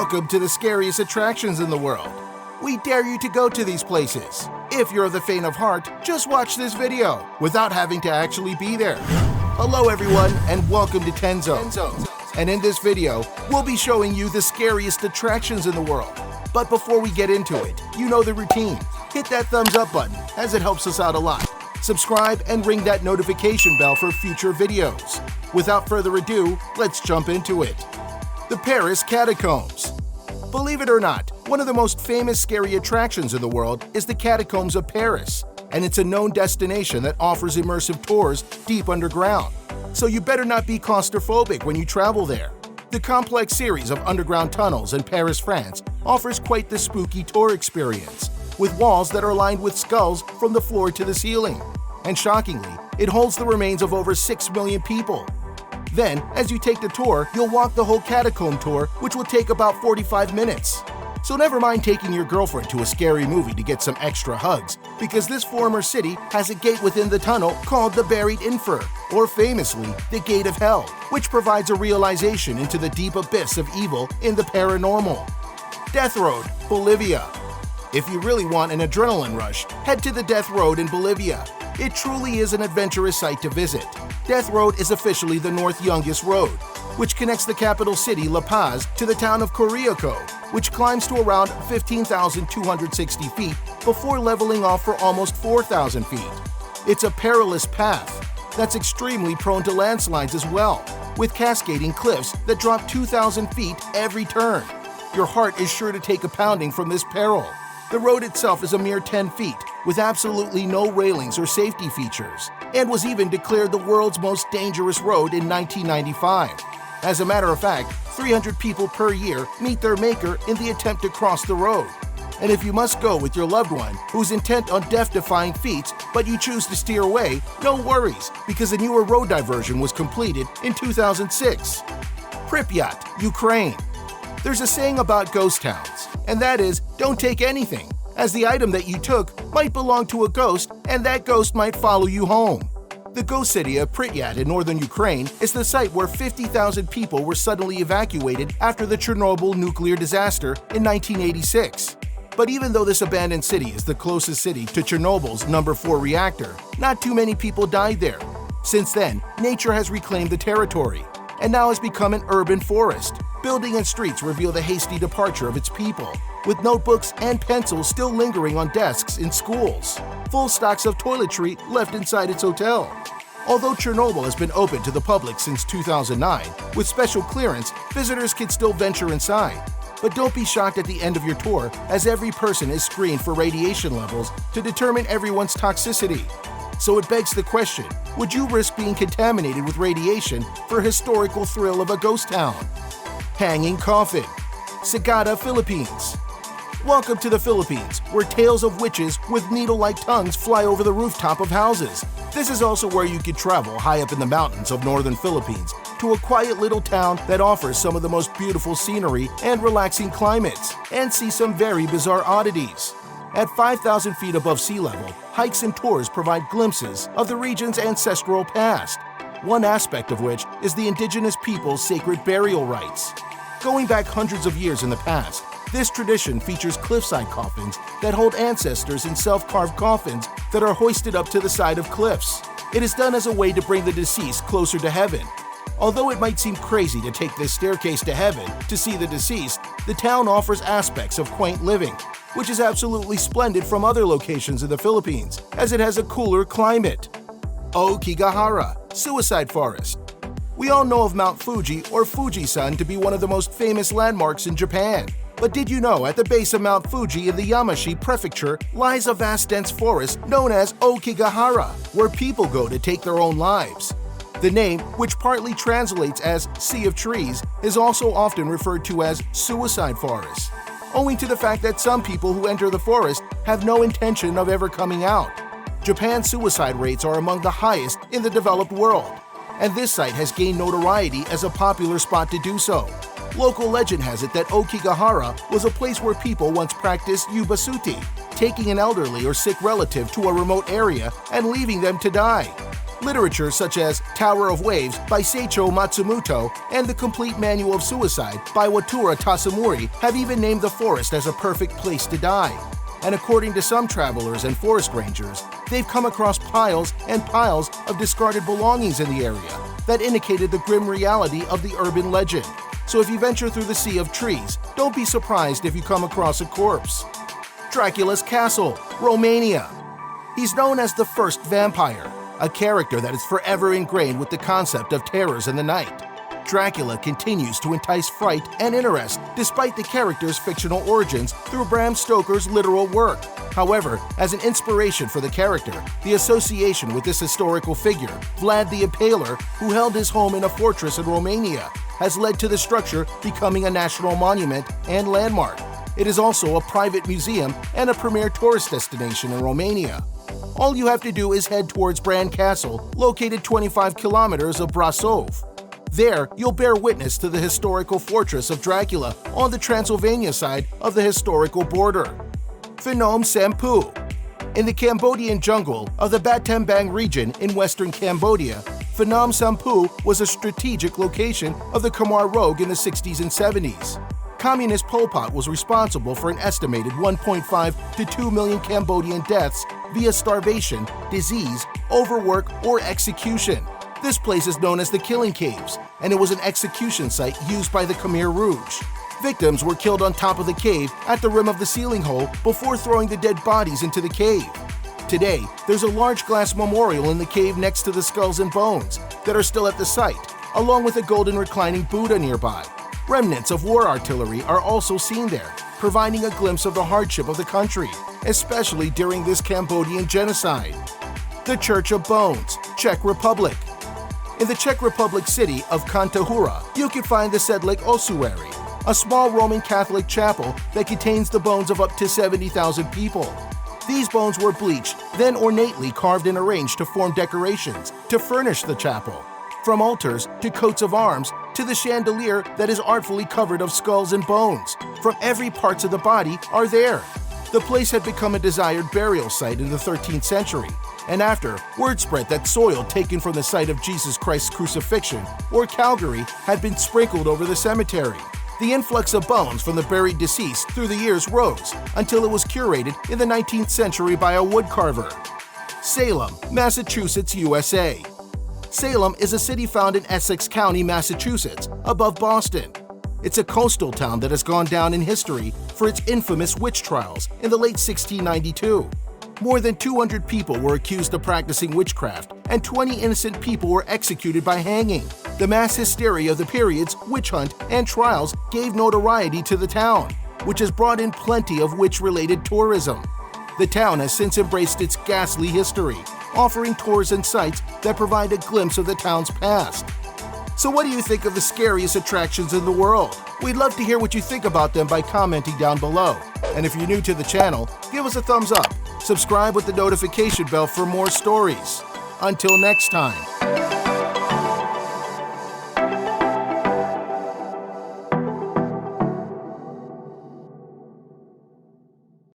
Welcome to the scariest attractions in the world. We dare you to go to these places. If you're of the faint of heart, just watch this video without having to actually be there. Hello everyone and welcome to Tenzone. And in this video, we'll be showing you the scariest attractions in the world. But before we get into it, you know the routine. Hit that thumbs up button as it helps us out a lot. Subscribe and ring that notification bell for future videos. Without further ado, let's jump into it. The Paris Catacombs. Believe it or not, one of the most famous scary attractions in the world is the Catacombs of Paris, and it's a known destination that offers immersive tours deep underground. So you better not be claustrophobic when you travel there. The complex series of underground tunnels in Paris, France offers quite the spooky tour experience, with walls that are lined with skulls from the floor to the ceiling. And shockingly, it holds the remains of over 6 million people. Then, as you take the tour, you'll walk the whole catacomb tour, which will take about 45 minutes. So never mind taking your girlfriend to a scary movie to get some extra hugs, because this former city has a gate within the tunnel called the Buried Infer, or famously, the Gate of Hell, which provides a realization into the deep abyss of evil in the paranormal. Death Road, Bolivia. If you really want an adrenaline rush, head to the Death Road in Bolivia. It truly is an adventurous site to visit. Death Road is officially the North's youngest road, which connects the capital city, La Paz, to the town of Coriaco, which climbs to around 15,260 feet before leveling off for almost 4,000 feet. It's a perilous path that's extremely prone to landslides as well, with cascading cliffs that drop 2,000 feet every turn. Your heart is sure to take a pounding from this peril. The road itself is a mere 10 feet, with absolutely no railings or safety features, and was even declared the world's most dangerous road in 1995. As a matter of fact, 300 people per year meet their maker in the attempt to cross the road. And if you must go with your loved one who's intent on death-defying feats, but you choose to steer away, no worries, because a newer road diversion was completed in 2006. Pripyat, Ukraine. There's a saying about ghost towns, and that is, don't take anything, as the item that you took might belong to a ghost and that ghost might follow you home. The ghost city of Pripyat in northern Ukraine is the site where 50,000 people were suddenly evacuated after the Chernobyl nuclear disaster in 1986. But even though this abandoned city is the closest city to Chernobyl's number 4 reactor, not too many people died there. Since then, nature has reclaimed the territory, and now has become an urban forest. Building and streets reveal the hasty departure of its people, with notebooks and pencils still lingering on desks in schools, full stocks of toiletry left inside its hotel. Although Chernobyl has been open to the public since 2009, with special clearance, visitors can still venture inside. But don't be shocked at the end of your tour, as every person is screened for radiation levels to determine everyone's toxicity. So it begs the question, would you risk being contaminated with radiation for a historical thrill of a ghost town? Hanging Coffin, Sagada, Philippines. Welcome to the Philippines, where tales of witches with needle-like tongues fly over the rooftop of houses. This is also where you could travel high up in the mountains of northern Philippines to a quiet little town that offers some of the most beautiful scenery and relaxing climates, and see some very bizarre oddities. At 5,000 feet above sea level, hikes and tours provide glimpses of the region's ancestral past, one aspect of which is the indigenous people's sacred burial rites. Going back hundreds of years in the past, this tradition features cliffside coffins that hold ancestors in self-carved coffins that are hoisted up to the side of cliffs. It is done as a way to bring the deceased closer to heaven. Although it might seem crazy to take this staircase to heaven to see the deceased, the town offers aspects of quaint living, which is absolutely splendid from other locations in the Philippines, as it has a cooler climate. Aokigahara, Suicide Forest. We all know of Mount Fuji or Fujisan to be one of the most famous landmarks in Japan. But did you know at the base of Mount Fuji in the Yamashi Prefecture lies a vast dense forest known as Aokigahara, where people go to take their own lives? The name, which partly translates as Sea of Trees, is also often referred to as Suicide Forest, owing to the fact that some people who enter the forest have no intention of ever coming out. Japan's suicide rates are among the highest in the developed world, and this site has gained notoriety as a popular spot to do so. Local legend has it that Aokigahara was a place where people once practiced yubasuti, taking an elderly or sick relative to a remote area and leaving them to die. Literature such as Tower of Waves by Seicho Matsumoto and The Complete Manual of Suicide by Watura Tasamori have even named the forest as a perfect place to die. And according to some travelers and forest rangers, they've come across piles and piles of discarded belongings in the area that indicated the grim reality of the urban legend. So if you venture through the sea of trees, don't be surprised if you come across a corpse. Dracula's Castle, Romania. He's known as the first vampire, a character that is forever ingrained with the concept of terrors in the night. Dracula continues to entice fright and interest despite the character's fictional origins through Bram Stoker's literal work. However, as an inspiration for the character, the association with this historical figure, Vlad the Impaler, who held his home in a fortress in Romania, has led to the structure becoming a national monument and landmark. It is also a private museum and a premier tourist destination in Romania. All you have to do is head towards Bran Castle, located 25 kilometers of Brasov. There, you'll bear witness to the historical fortress of Dracula on the Transylvania side of the historical border. Phnom Samphu. In the Cambodian jungle of the Battambang region in western Cambodia, Phnom Samphu was a strategic location of the Khmer Rouge in the 60s and 70s. Communist Pol Pot was responsible for an estimated 1.5 to 2 million Cambodian deaths via starvation, disease, overwork, or execution. This place is known as the Killing Caves, and it was an execution site used by the Khmer Rouge. Victims were killed on top of the cave at the rim of the ceiling hole before throwing the dead bodies into the cave. Today, there's a large glass memorial in the cave next to the skulls and bones that are still at the site, along with a golden reclining Buddha nearby. Remnants of war artillery are also seen there, providing a glimpse of the hardship of the country, especially during this Cambodian genocide. The Church of Bones, Czech Republic. In the Czech Republic city of Kantahura, you can find the Sedlec Ossuary, a small Roman Catholic chapel that contains the bones of up to 70,000 people. These bones were bleached, then ornately carved and arranged to form decorations to furnish the chapel. From altars to coats of arms to the chandelier that is artfully covered of skulls and bones from every parts of the body are there. The place had become a desired burial site in the 13th century, and after, word spread that soil taken from the site of Jesus Christ's crucifixion or Calvary had been sprinkled over the cemetery. The influx of bones from the buried deceased through the years rose until it was curated in the 19th century by a woodcarver. Salem, Massachusetts, USA. Salem is a city found in Essex County, Massachusetts, above Boston. It's a coastal town that has gone down in history for its infamous witch trials in the late 1692. More than 200 people were accused of practicing witchcraft, and 20 innocent people were executed by hanging. The mass hysteria of the period's witch hunt and trials gave notoriety to the town, which has brought in plenty of witch-related tourism. The town has since embraced its ghastly history, offering tours and sites that provide a glimpse of the town's past. So what do you think of the scariest attractions in the world? We'd love to hear what you think about them by commenting down below. And if you're new to the channel, give us a thumbs up. Subscribe with the notification bell for more stories. Until next time.